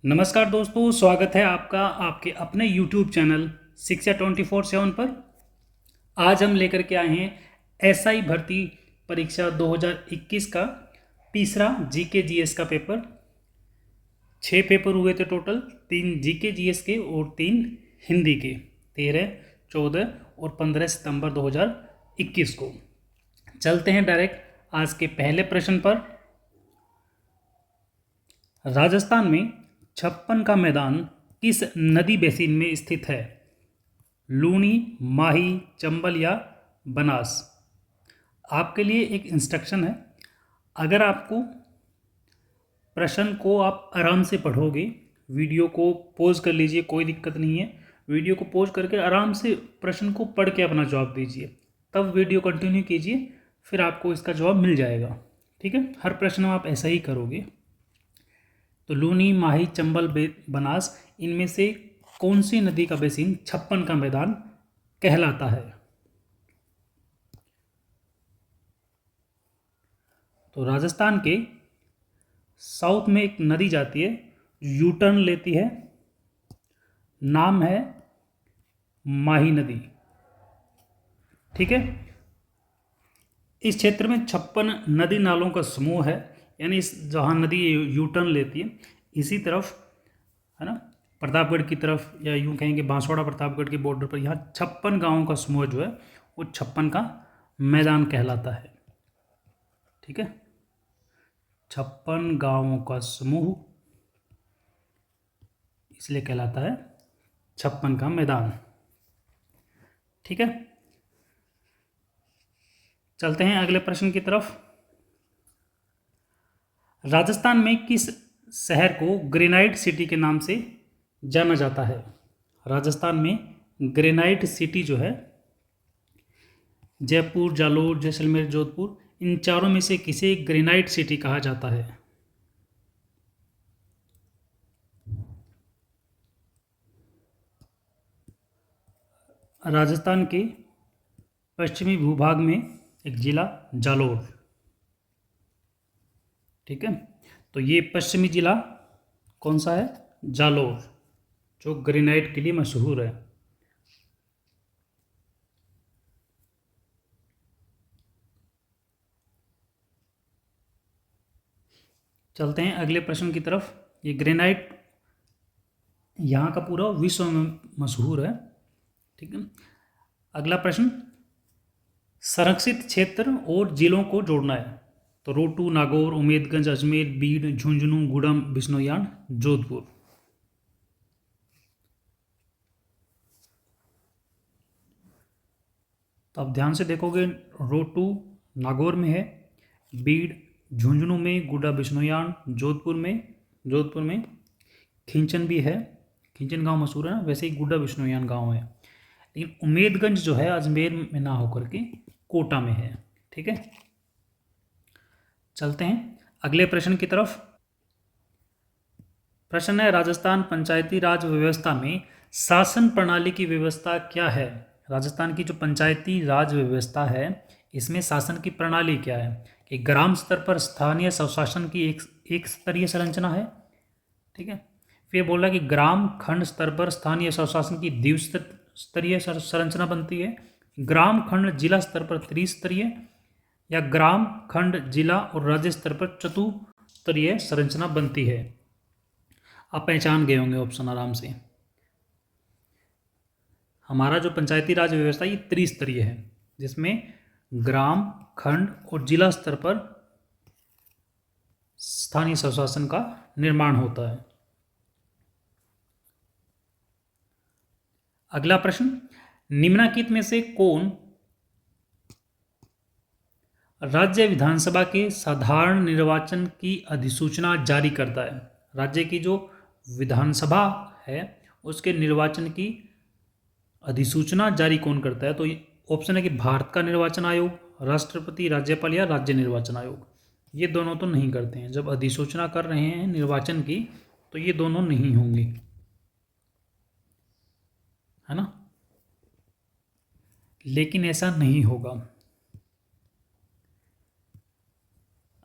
नमस्कार दोस्तों, स्वागत है आपका आपके अपने YouTube चैनल शिक्षा 24/7 पर। आज हम लेकर के आए हैं एसआई भर्ती परीक्षा 2021 का तीसरा जीके जीएस का पेपर। 6 पेपर हुए थे टोटल, 3 जीके जीएस के और 3 हिंदी के, 13, 14 और 15 सितंबर 2021 को। चलते हैं डायरेक्ट आज के पहले प्रश्न पर। राजस्थान में छप्पन का मैदान किस नदी बेसिन में स्थित है? लूनी, माही, चंबल या बनास? आपके लिए एक इंस्ट्रक्शन है। अगर आपको प्रश्न को आप आराम से पढ़ोगे, वीडियो को पॉज कर लीजिए, कोई दिक्कत नहीं है। वीडियो को पॉज करके आराम से प्रश्न को पढ़ के अपना जवाब दीजिए, तब वीडियो कंटिन्यू कीजिए, फिर आपको इसका जवाब मिल जाएगा। ठीक है, हर प्रश्न आप ऐसा ही करोगे। तो लूनी, माही, चंबल, बनास, इनमें से कौन सी नदी का बेसिन छप्पन का मैदान कहलाता है? तो राजस्थान के साउथ में एक नदी जाती है, यू टर्न लेती है, नाम है माही नदी। ठीक है, इस क्षेत्र में 56 नदी नालों का समूह है, यानी इस जहाँ नदी यू टर्न लेती है इसी तरफ, है ना, प्रतापगढ़ की तरफ, या यूँ कहेंगे बांसवाड़ा प्रतापगढ़ के बॉर्डर पर, यहाँ 56 गाँवों का समूह जो है वो 56 का मैदान कहलाता है। ठीक है, 56 गाँवों का समूह इसलिए कहलाता है 56 का मैदान। ठीक है, चलते हैं अगले प्रश्न की तरफ। राजस्थान में किस शहर को ग्रेनाइट सिटी के नाम से जाना जाता है? राजस्थान में ग्रेनाइट सिटी जो है, जयपुर, जालोर, जैसलमेर, जोधपुर, इन चारों में से किसे ग्रेनाइट सिटी कहा जाता है? राजस्थान के पश्चिमी भूभाग में एक जिला जालोर। ठीक है, तो ये पश्चिमी जिला कौन सा है? जालोर, जो ग्रेनाइट के लिए मशहूर है। चलते हैं अगले प्रश्न की तरफ। ये ग्रेनाइट यहाँ का पूरा विश्व में मशहूर है। ठीक है, अगला प्रश्न, संरक्षित क्षेत्र और जिलों को जोड़ना है। तो रोहतू, नागौर, उमेदगंज, अजमेर, बीड, झुंझुनू, गुड़म, बिश्नोयान, जोधपुर। तो आप ध्यान से देखोगे, रोहतू नागौर में है, बीड झुंझुनू में, गुड्डा बिश्नोयान जोधपुर में खिंचन भी है, खिंचन गांव मशहूर है ना, वैसे ही गुड्डा बिश्नोयान गांव है। लेकिन उमेदगंज जो है अजमेर में ना होकर के कोटा में है। ठीक है, चलते हैं अगले प्रश्न की तरफ। प्रश्न है, राजस्थान पंचायती राज व्यवस्था में शासन प्रणाली की व्यवस्था क्या है? राजस्थान की जो पंचायती राज व्यवस्था है, इसमें शासन की प्रणाली क्या है? कि ग्राम स्तर पर स्थानीय स्वशासन की एक स्तरीय संरचना है। ठीक है, फिर बोल रहा है कि ग्राम खंड स्तर पर स्थानीय स्वशासन की द्विस्तरीय संरचना बनती है। ग्राम खंड जिला स्तर पर त्रिस्तरीय, या ग्राम खंड जिला और राज्य स्तर पर चतुस्तरीय संरचना बनती है। आप पहचान गए होंगे ऑप्शन आराम से। हमारा जो पंचायती राज व्यवस्था ये त्रिस्तरीय है, जिसमें ग्राम खंड और जिला स्तर पर स्थानीय स्वशासन का निर्माण होता है। अगला प्रश्न, निम्नलिखित में से कौन राज्य विधानसभा के साधारण निर्वाचन की अधिसूचना जारी करता है? राज्य की जो विधानसभा है उसके निर्वाचन की अधिसूचना जारी कौन करता है? तो ऑप्शन है कि भारत का निर्वाचन आयोग, राष्ट्रपति, राज्यपाल या राज्य निर्वाचन आयोग। ये दोनों तो नहीं करते हैं। जब अधिसूचना कर रहे हैं निर्वाचन की तो ये दोनों नहीं होंगे, है ना, लेकिन ऐसा नहीं होगा।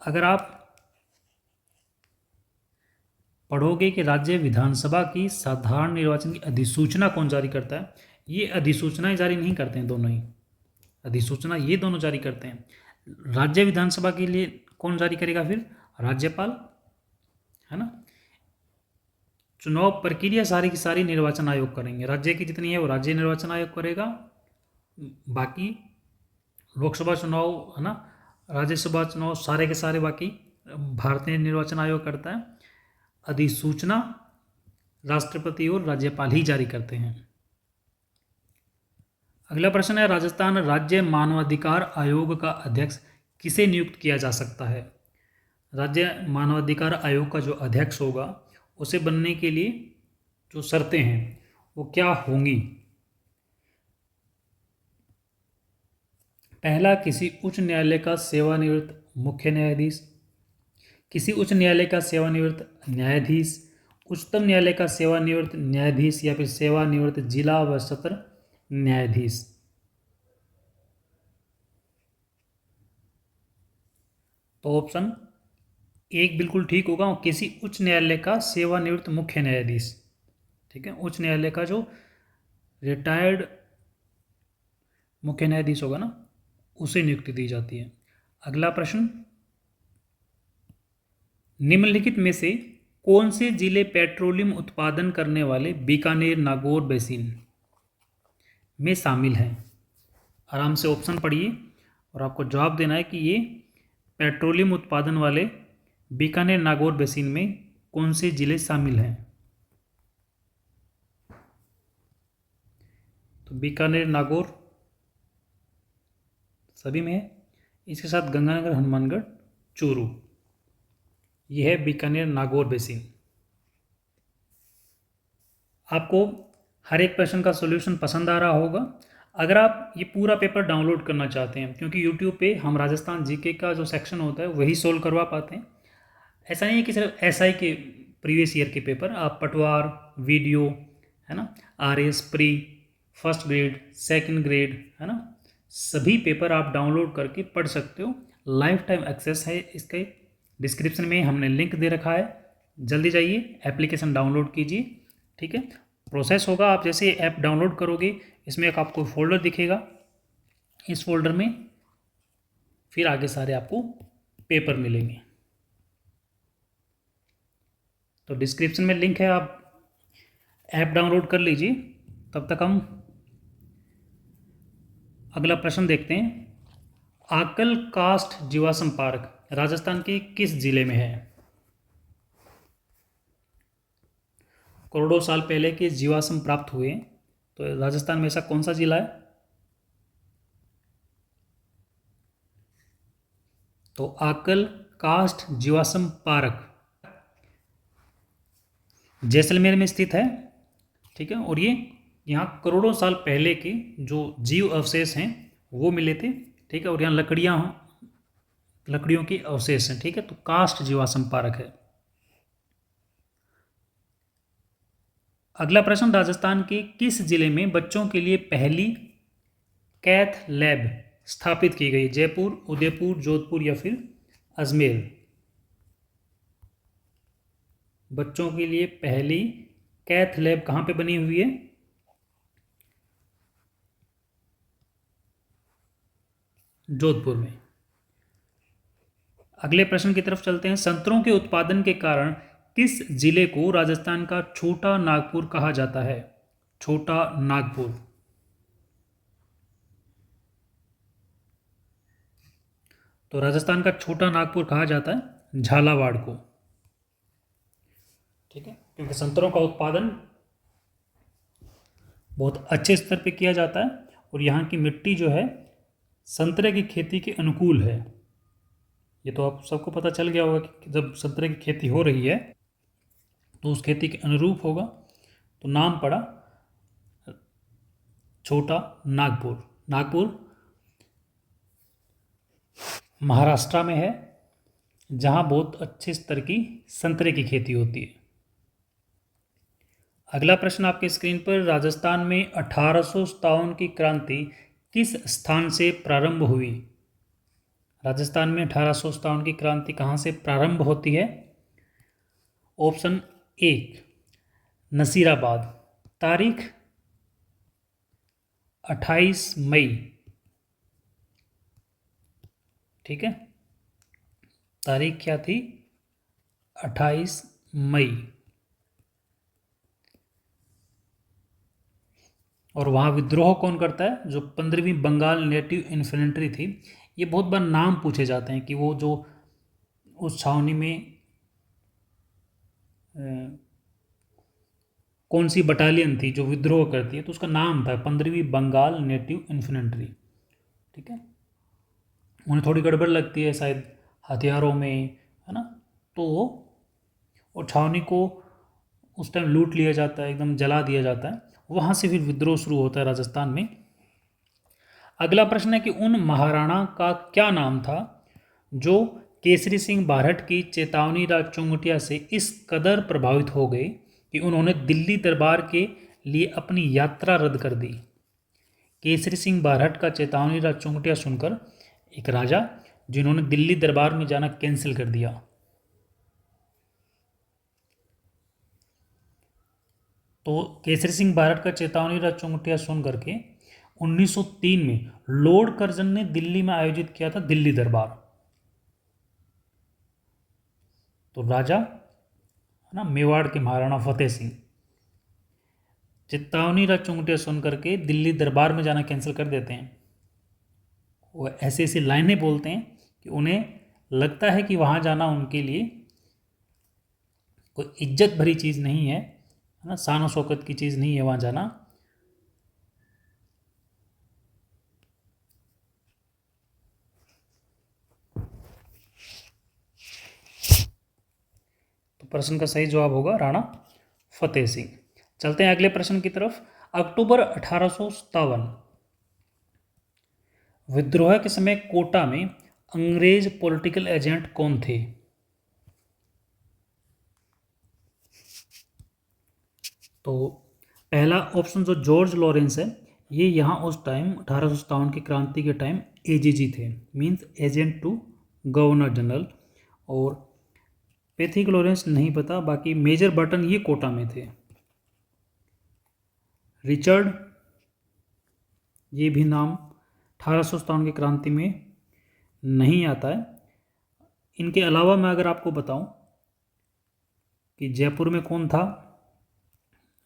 अगर आप पढ़ोगे कि राज्य विधानसभा की साधारण निर्वाचन की अधिसूचना कौन जारी करता है। ये अधिसूचनाएं जारी नहीं करते हैं दोनों ही, अधिसूचना ये दोनों जारी करते हैं। राज्य विधानसभा के लिए कौन जारी करेगा फिर, राज्यपाल, है ना। चुनाव प्रक्रिया सारी की सारी निर्वाचन आयोग करेंगे, राज्य की जितनी है वो राज्य निर्वाचन आयोग करेगा, बाकी लोकसभा चुनाव, है ना, राज्यसभा चुनाव सारे के सारे बाकी भारतीय निर्वाचन आयोग करता है। अधिसूचना राष्ट्रपति और राज्यपाल ही जारी करते हैं। अगला प्रश्न है, राजस्थान राज्य मानवाधिकार आयोग का अध्यक्ष किसे नियुक्त किया जा सकता है। राज्य मानवाधिकार आयोग का जो अध्यक्ष होगा उसे बनने के लिए जो शर्तें हैं वो क्या होंगी। पहला, किसी उच्च न्यायालय का सेवानिवृत्त मुख्य न्यायाधीश, किसी उच्च न्यायालय का सेवानिवृत्त न्यायाधीश, उच्चतम न्यायालय का सेवानिवृत्त न्यायाधीश या फिर सेवानिवृत्त जिला व सत्र न्यायाधीश। तो ऑप्शन एक बिल्कुल ठीक होगा, किसी उच्च न्यायालय का सेवानिवृत्त मुख्य न्यायाधीश। ठीक है, उच्च न्यायालय का जो रिटायर्ड मुख्य न्यायाधीश होगा ना, उसे नियुक्ति दी जाती है। अगला प्रश्न, निम्नलिखित में से कौन से जिले पेट्रोलियम उत्पादन करने वाले बीकानेर नागौर बेसिन में शामिल हैं। आराम से ऑप्शन पढ़िए और आपको जवाब देना है कि ये पेट्रोलियम उत्पादन वाले बीकानेर नागौर बेसिन में कौन से जिले शामिल हैं। तो बीकानेर नागौर सभी में है, इसके साथ गंगानगर, हनुमानगढ़, चूरू, यह है बीकानेर नागौर बेसिन। आपको हर एक प्रश्न का सॉल्यूशन पसंद आ रहा होगा। अगर आप ये पूरा पेपर डाउनलोड करना चाहते हैं, क्योंकि यूट्यूब पे हम राजस्थान जीके का जो सेक्शन होता है वही सोल्व करवा पाते हैं, ऐसा नहीं है कि सिर्फ एसआई के प्रीवियस ईयर के पेपर, आप पटवार, वीडियो, है ना, RS pre, first grade, second grade, है ना, सभी पेपर आप डाउनलोड करके पढ़ सकते हो। लाइफ टाइम एक्सेस है, इसके डिस्क्रिप्शन में हमने लिंक दे रखा है, जल्दी जाइए एप्लीकेशन डाउनलोड कीजिए। ठीक है, प्रोसेस होगा, आप जैसे ऐप डाउनलोड करोगे इसमें एक आपको फोल्डर दिखेगा, इस फोल्डर में फिर आगे सारे आपको पेपर मिलेंगे। तो डिस्क्रिप्शन में लिंक है, आप ऐप डाउनलोड कर लीजिए। तब तक हम अगला प्रश्न देखते हैं। आकल कास्ट जीवाश्म पार्क राजस्थान के किस जिले में है। करोड़ों साल पहले के जीवाश्म प्राप्त हुए, तो राजस्थान में ऐसा कौन सा जिला है। तो आकल कास्ट जीवाश्म पार्क जैसलमेर में स्थित है। ठीक है, और ये यहाँ करोड़ों साल पहले के जो जीव अवशेष हैं वो मिले थे। ठीक है, और यहाँ लकड़ियों के अवशेष हैं। ठीक है, तो कास्ट जीवाश्म पार्क है। अगला प्रश्न, राजस्थान के किस जिले में बच्चों के लिए पहली कैथ लैब स्थापित की गई। जयपुर, उदयपुर, जोधपुर या फिर अजमेर। बच्चों के लिए पहली कैथ लैब कहाँ पे बनी हुई है। जोधपुर में। अगले प्रश्न की तरफ चलते हैं। संतरों के उत्पादन के कारण किस जिले को राजस्थान का छोटा नागपुर कहा जाता है। छोटा नागपुर। तो राजस्थान का छोटा नागपुर कहा जाता है झालावाड़ को। ठीक है, क्योंकि संतरों का उत्पादन बहुत अच्छे स्तर पे किया जाता है और यहाँ की मिट्टी जो है संतरे की खेती के अनुकूल है। ये तो आप सबको पता चल गया होगा कि जब संतरे की खेती हो रही है तो उस खेती के अनुरूप होगा, तो नाम पड़ा छोटा नागपुर। नागपुर महाराष्ट्र में है, जहाँ बहुत अच्छे स्तर की संतरे की खेती होती है। अगला प्रश्न आपके स्क्रीन पर, राजस्थान में 1857 की क्रांति किस स्थान से प्रारंभ हुई। राजस्थान में 1857 की क्रांति कहाँ से प्रारंभ होती है। ऑप्शन 1 नसीराबाद, तारीख 28 मई, ठीक है, तारीख क्या थी, 28 मई। और वहाँ विद्रोह कौन करता है, जो 15वीं बंगाल नेटिव इन्फेंट्री थी। ये बहुत बार नाम पूछे जाते हैं कि वो जो उस छावनी में कौन सी बटालियन थी जो विद्रोह करती है, तो उसका नाम था 15वीं बंगाल नेटिव इन्फेंट्री, ठीक है। उन्हें थोड़ी गड़बड़ लगती है शायद हथियारों में, है ना, तो और छावनी को उस टाइम लूट लिया जाता है, एकदम जला दिया जाता है। वहाँ से फिर विद्रोह शुरू होता है राजस्थान में। अगला प्रश्न है कि उन महाराणा का क्या नाम था जो केसरी सिंह बारहट की चेतावनी राज चुंगटिया से इस कदर प्रभावित हो गए कि उन्होंने दिल्ली दरबार के लिए अपनी यात्रा रद्द कर दी। केसरी सिंह बारहट का चेतावनी राज चुंगटिया सुनकर एक राजा, जिन्होंने दिल्ली दरबार में जाना कैंसिल कर दिया। तो केसरी सिंह बारहट का चेतावनी राज चुंगटिया सुन करके 1903 में लॉर्ड कर्जन ने दिल्ली में आयोजित किया था दिल्ली दरबार। तो राजा, है ना, मेवाड़ के महाराणा फतेह सिंह चेतावनी राज चुंगटिया सुन करके दिल्ली दरबार में जाना कैंसिल कर देते हैं। वो ऐसी ऐसी लाइनें बोलते हैं कि उन्हें लगता है कि वहाँ जाना उनके लिए कोई इज्जत भरी चीज़ नहीं है ना, शान शौकत की चीज़ नहीं है वहाँ जाना। तो प्रश्न का सही जवाब होगा राणा फतेह सिंह। चलते हैं अगले प्रश्न की तरफ। अक्टूबर 1857 विद्रोह के समय कोटा में अंग्रेज पॉलिटिकल एजेंट कौन थे? तो पहला ऑप्शन जो जॉर्ज लॉरेंस है, ये यहाँ उस टाइम 1857 की क्रांति के टाइम एजीजी थे, means agent to governor general. और पैथिक लॉरेंस नहीं पता, बाकी मेजर बर्टन ये कोटा में थे। रिचर्ड, ये भी नाम 1857 की क्रांति में नहीं आता है। इनके अलावा मैं अगर आपको बताऊं कि जयपुर में कौन था,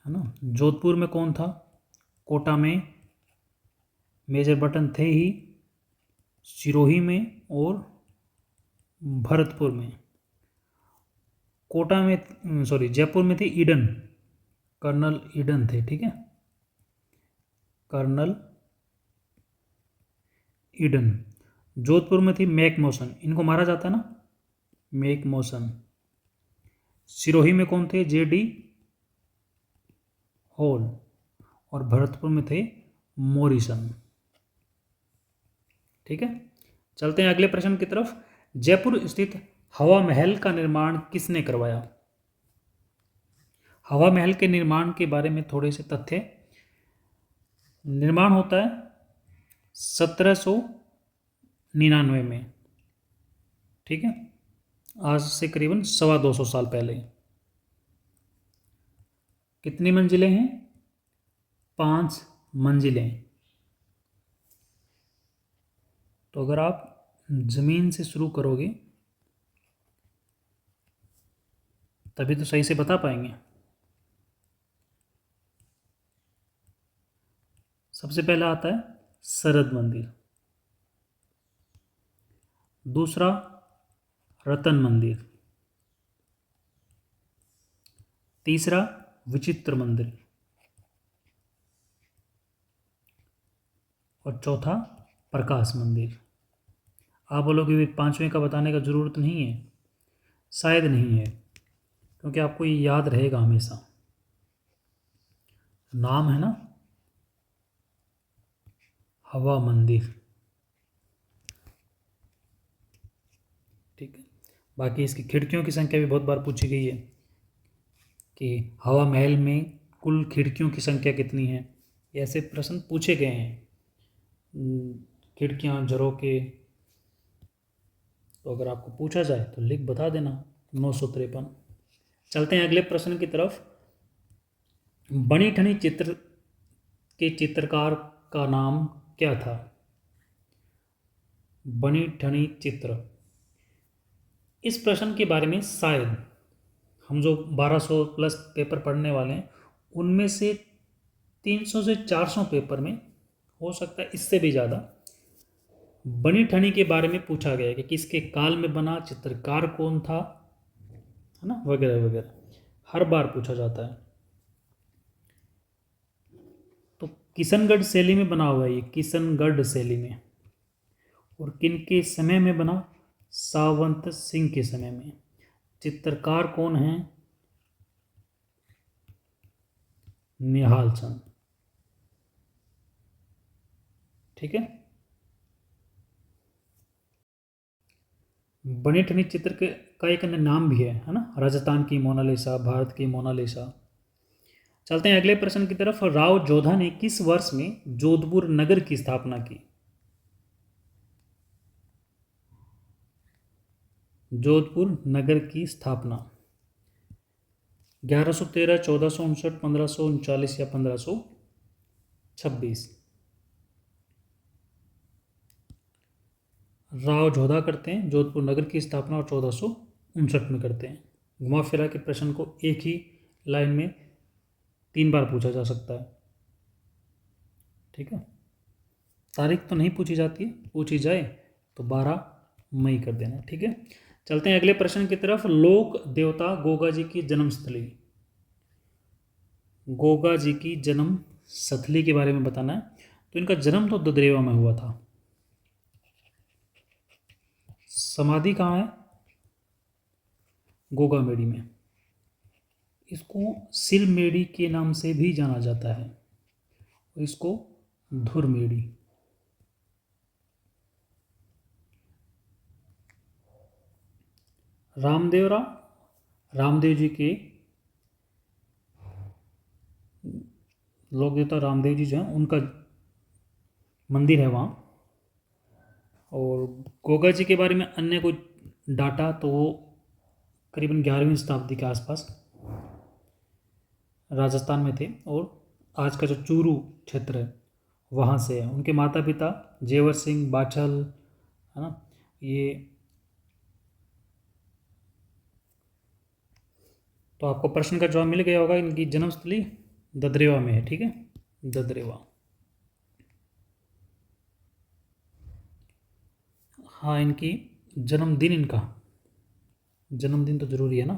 है ना, जोधपुर में कौन था, कोटा में मेजर बटन थे ही, सिरोही में और भरतपुर में। कोटा में सॉरी जयपुर में थे ईडन, कर्नल ईडन थे, ठीक है, कर्नल ईडन। जोधपुर में थी मैक मौसन, इनको मारा जाता है ना, मैक मौसन। सिरोही में कौन थे, जेडी हॉल। और भरतपुर में थे मॉरिसन, ठीक है। चलते हैं अगले प्रश्न की तरफ। जयपुर स्थित हवा महल का निर्माण किसने करवाया? हवा महल के निर्माण के बारे में थोड़े से तथ्य। निर्माण होता है 1799 में, ठीक है, आज से करीबन 225 साल पहले। कितनी मंजिलें हैं? 5 मंजिलें। तो अगर आप जमीन से शुरू करोगे तभी तो सही से बता पाएंगे। सबसे पहला आता है सरद मंदिर, दूसरा रतन मंदिर, तीसरा विचित्र मंदिर और चौथा प्रकाश मंदिर। आप बोलोगे भी पांचवें का बताने का ज़रूरत नहीं है, शायद नहीं है, क्योंकि आपको ये याद रहेगा हमेशा। नाम है ना, हवा मंदिर, ठीक है। बाकी इसकी खिड़कियों की संख्या भी बहुत बार पूछी गई है कि हवा महल में कुल खिड़कियों की संख्या कितनी है, ऐसे प्रश्न पूछे गए हैं। खिड़कियाँ, झरोके, तो अगर आपको पूछा जाए तो लिख बता देना 953। चलते हैं अगले प्रश्न की तरफ। बनी ठनी चित्र के चित्रकार का नाम क्या था? बनी ठनी चित्र, इस प्रश्न के बारे में शायद हम जो 1200 प्लस पेपर पढ़ने वाले हैं उनमें से 300 से 400 पेपर में, हो सकता है इससे भी ज़्यादा, बनी ठनी के बारे में पूछा गया है कि किसके काल में बना, चित्रकार कौन था, है ना, वगैरह वगैरह, हर बार पूछा जाता है। तो किशनगढ़ शैली में बना हुआ है ये, किशनगढ़ शैली में। और किन के समय में बना? सावंत सिंह के समय में। चित्रकार कौन है? निहाल चंद। ठीक है। बनी ठनी चित्र के का एक अन्य नाम भी है ना, राजस्थान की मोनालिसा, भारत की मोनालिसा। चलते हैं अगले प्रश्न की तरफ। राव जोधा ने किस वर्ष में जोधपुर नगर की स्थापना की? जोधपुर नगर की स्थापना 1113, 1459, 1539 या 1526? राव जोधा करते हैं जोधपुर नगर की स्थापना और 1459 में करते हैं। घुमा फिरा के प्रश्न को एक ही लाइन में 3 बार पूछा जा सकता है। ठीक है। तारीख तो नहीं पूछी जाती है, पूछी जाए तो 12 मई कर देना। ठीक है। चलते हैं अगले प्रश्न की तरफ। लोक देवता गोगा जी की जन्मस्थली, गोगा जी की जन्म स्थली के बारे में बताना है। तो इनका जन्म तो ददरेवा में हुआ था। समाधि कहाँ है? गोगा मेड़ी में। इसको सिरमेड़ी के नाम से भी जाना जाता है, और इसको धुरमेड़ी। रामदेव जी के लोक देवता रामदेव जी जो हैं उनका मंदिर है वहाँ। और गोगा जी के बारे में अन्य कोई डाटा तो वो करीबन 11वीं शताब्दी के आसपास राजस्थान में थे, और आज का जो चूरू क्षेत्र है वहाँ से है। उनके माता पिता जेवर सिंह बाछल, है ना, ये। तो आपको प्रश्न का जवाब मिल गया होगा। इनकी जन्मस्थली ददरेवा में है। ठीक है, ददरेवा। हाँ, इनकी जन्मदिन, इनका जन्मदिन तो जरूरी है ना।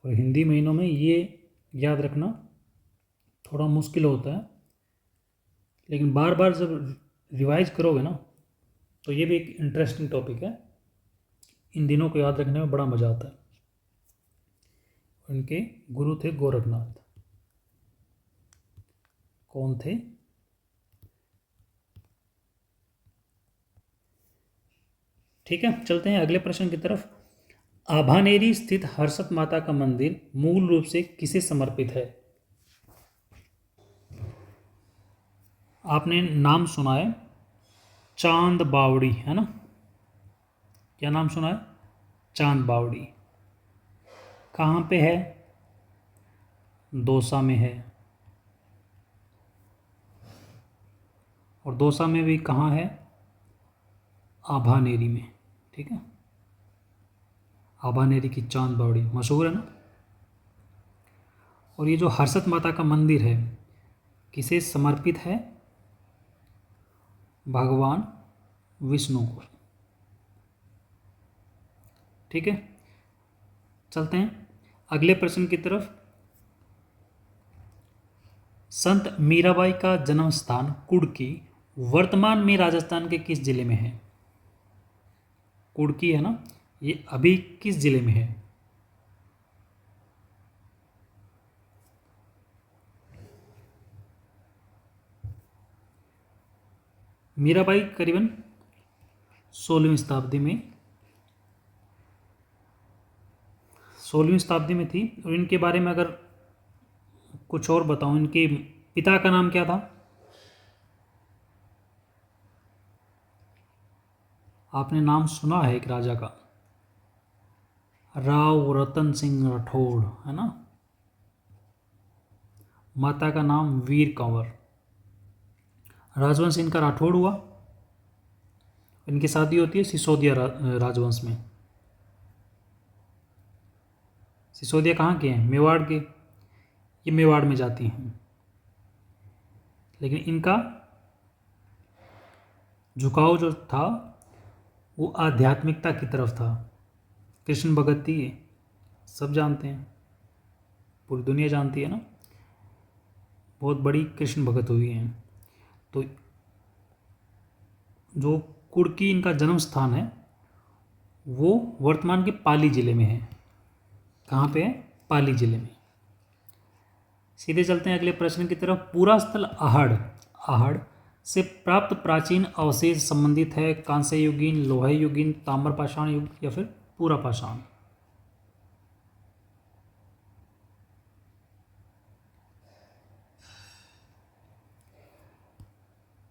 और हिंदी महीनों में ये याद रखना थोड़ा मुश्किल होता है, लेकिन बार बार जब रिवाइज करोगे ना तो ये भी एक इंटरेस्टिंग टॉपिक है। इन दिनों को याद रखने में बड़ा मज़ा आता है। उनके गुरु थे गोरखनाथ। कौन थे? ठीक है। चलते हैं अगले प्रश्न की तरफ। आभानेरी स्थित हर्षत माता का मंदिर मूल रूप से किसे समर्पित है? आपने नाम सुना है चांद बावड़ी, है ना? क्या नाम सुना है? चांद बावड़ी। कहाँ पे है? दौसा में है। और दौसा में भी कहाँ है? आभानेरी में। ठीक है, आभानेरी की चांद बावड़ी मशहूर है ना। और ये जो हर्षत माता का मंदिर है किसे समर्पित है? भगवान विष्णु को। ठीक है। चलते हैं अगले प्रश्न की तरफ। संत मीराबाई का जन्म स्थान कुड़की वर्तमान में राजस्थान के किस जिले में है? कुड़की है ना, ये अभी किस जिले में है? मीराबाई करीबन 16वीं शताब्दी में 16वीं शताब्दी में थी। और इनके बारे में अगर कुछ और बताऊं, इनके पिता का नाम क्या था? आपने नाम सुना है एक राजा का? राव रतन सिंह राठौड़, है ना। माता का नाम वीर कंवर। राजवंश इनका राठौड़ हुआ। इनकी शादी होती है सिसोदिया राजवंश में। सिसोदिया कहाँ के हैं? मेवाड़ के। ये मेवाड़ में जाती हैं, लेकिन इनका झुकाव जो था वो आध्यात्मिकता की तरफ था। कृष्ण भगत थी ये, सब जानते हैं, पूरी दुनिया जानती है ना, बहुत बड़ी कृष्ण भगत हुई हैं। तो जो कुर्की इनका जन्म स्थान है वो वर्तमान के पाली जिले में है। कहाँ पे है? पाली जिले में। सीधे चलते हैं अगले प्रश्न की तरफ। पूरा स्थल आहड़, आहड़ से प्राप्त प्राचीन अवशेष संबंधित है कांस्य युगीन, लोह युगीन, ताम्रपाषाण युग या फिर पूरा पाषाण।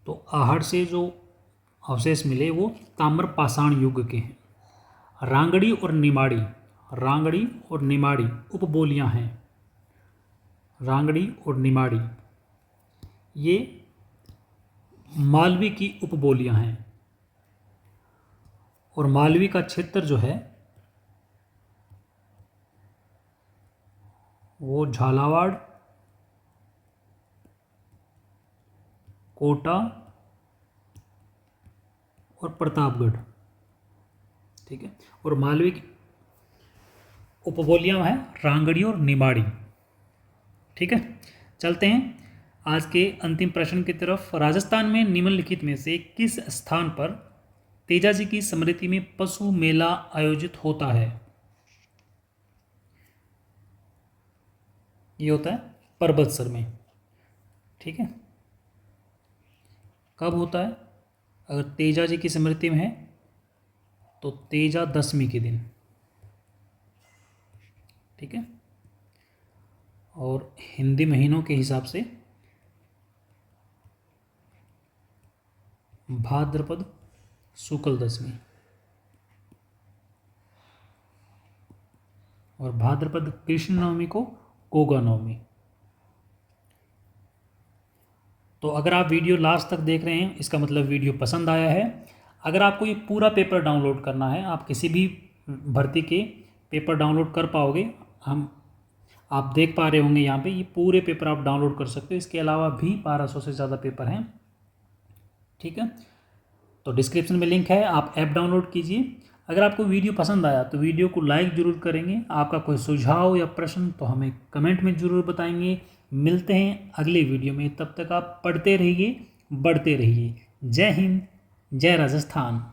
तो आहड़ से जो अवशेष मिले वो ताम्रपाषाण युग के हैं। रांगड़ी और निमाड़ी, रांगड़ी और निमाड़ी उपबोलियां हैं। रांगड़ी और निमाड़ी ये मालवी की उपबोलियां हैं। और मालवी का क्षेत्र जो है वो झालावाड़, कोटा और प्रतापगढ़, ठीक है। और मालवी की उपबोलियां हैं रांगड़ी और निमाड़ी, ठीक है। चलते हैं आज के अंतिम प्रश्न की तरफ। राजस्थान में निम्नलिखित में से किस स्थान पर तेजाजी की स्मृति में पशु मेला आयोजित होता है? ये होता है परबतसर में, ठीक है। कब होता है? अगर तेजाजी की स्मृति में है तो तेजा दशमी के दिन, ठीक है। और हिंदी महीनों के हिसाब से भाद्रपद शुक्ल दशमी और भाद्रपद कृष्ण नवमी को गोगा नवमी। तो अगर आप वीडियो लास्ट तक देख रहे हैं इसका मतलब वीडियो पसंद आया है। अगर आपको ये पूरा पेपर डाउनलोड करना है, आप किसी भी भर्ती के पेपर डाउनलोड कर पाओगे। आप देख पा रहे होंगे यहाँ पे ये पूरे पेपर आप डाउनलोड कर सकते हो। इसके अलावा भी 1200 से ज़्यादा पेपर हैं, ठीक है। तो डिस्क्रिप्शन में लिंक है, आप ऐप डाउनलोड कीजिए। अगर आपको वीडियो पसंद आया तो वीडियो को लाइक ज़रूर करेंगे। आपका कोई सुझाव या प्रश्न तो हमें कमेंट में ज़रूर बताएंगे। मिलते हैं अगले वीडियो में, तब तक आप पढ़ते रहिए, बढ़ते रहिए। जय हिंद, जय राजस्थान।